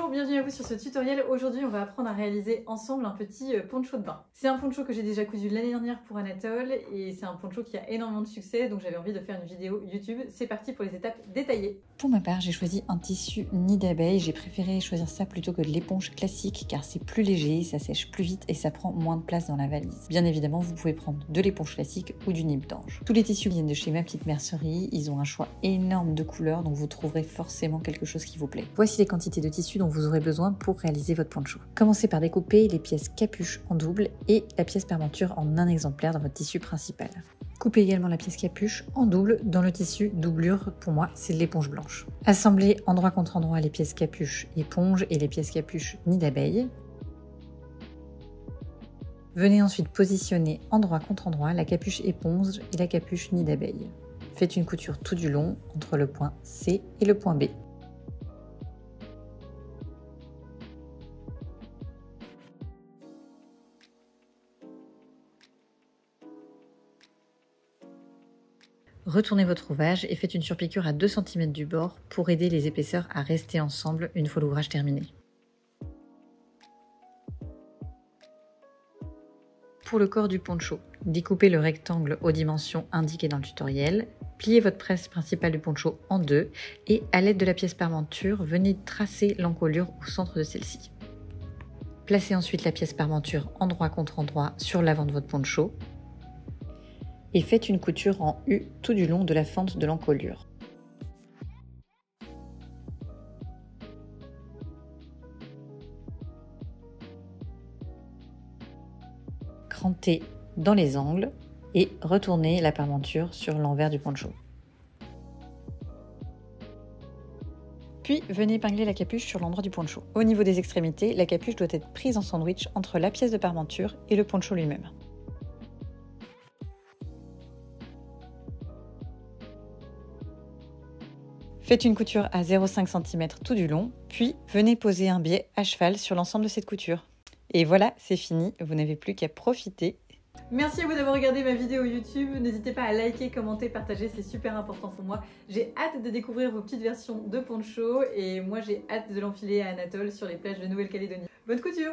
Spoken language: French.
Bonjour, bienvenue à vous sur ce tutoriel. Aujourd'hui, on va apprendre à réaliser ensemble un petit poncho de bain. C'est un poncho que j'ai déjà cousu l'année dernière pour Anatole et c'est un poncho qui a énormément de succès, donc j'avais envie de faire une vidéo YouTube. C'est parti pour les étapes détaillées. Pour ma part, j'ai choisi un tissu nid d'abeille. J'ai préféré choisir ça plutôt que de l'éponge classique car c'est plus léger, ça sèche plus vite et ça prend moins de place dans la valise. Bien évidemment, vous pouvez prendre de l'éponge classique ou du nib d'ange. Tous les tissus viennent de chez Ma Petite Mercerie. Ils ont un choix énorme de couleurs, donc vous trouverez forcément quelque chose qui vous plaît. Voici les quantités de tissus dont vous aurez besoin pour réaliser votre poncho. Commencez par découper les pièces capuche en double et la pièce parmenture en un exemplaire dans votre tissu principal. Coupez également la pièce capuche en double dans le tissu doublure, pour moi c'est l'éponge blanche. Assemblez endroit contre endroit les pièces capuche éponge et les pièces capuche nid d'abeille. Venez ensuite positionner endroit contre endroit la capuche éponge et la capuche nid d'abeille. Faites une couture tout du long entre le point C et le point B. Retournez votre ouvrage et faites une surpiqûre à 2 cm du bord pour aider les épaisseurs à rester ensemble une fois l'ouvrage terminé. Pour le corps du poncho, découpez le rectangle aux dimensions indiquées dans le tutoriel, pliez votre presse principale du poncho en deux et à l'aide de la pièce parmenture, venez tracer l'encolure au centre de celle-ci. Placez ensuite la pièce parmenture endroit contre endroit sur l'avant de votre poncho et faites une couture en U tout du long de la fente de l'encolure. Crantez dans les angles et retournez la parmenture sur l'envers du poncho. Puis venez épingler la capuche sur l'endroit du poncho. Au niveau des extrémités, la capuche doit être prise en sandwich entre la pièce de parmenture et le poncho lui-même. Faites une couture à 0,5 cm tout du long, puis venez poser un biais à cheval sur l'ensemble de cette couture. Et voilà, c'est fini, vous n'avez plus qu'à profiter. Merci à vous d'avoir regardé ma vidéo YouTube. N'hésitez pas à liker, commenter, partager, c'est super important pour moi. J'ai hâte de découvrir vos petites versions de poncho et moi j'ai hâte de l'enfiler à Anatole sur les plages de Nouvelle-Calédonie. Bonne couture!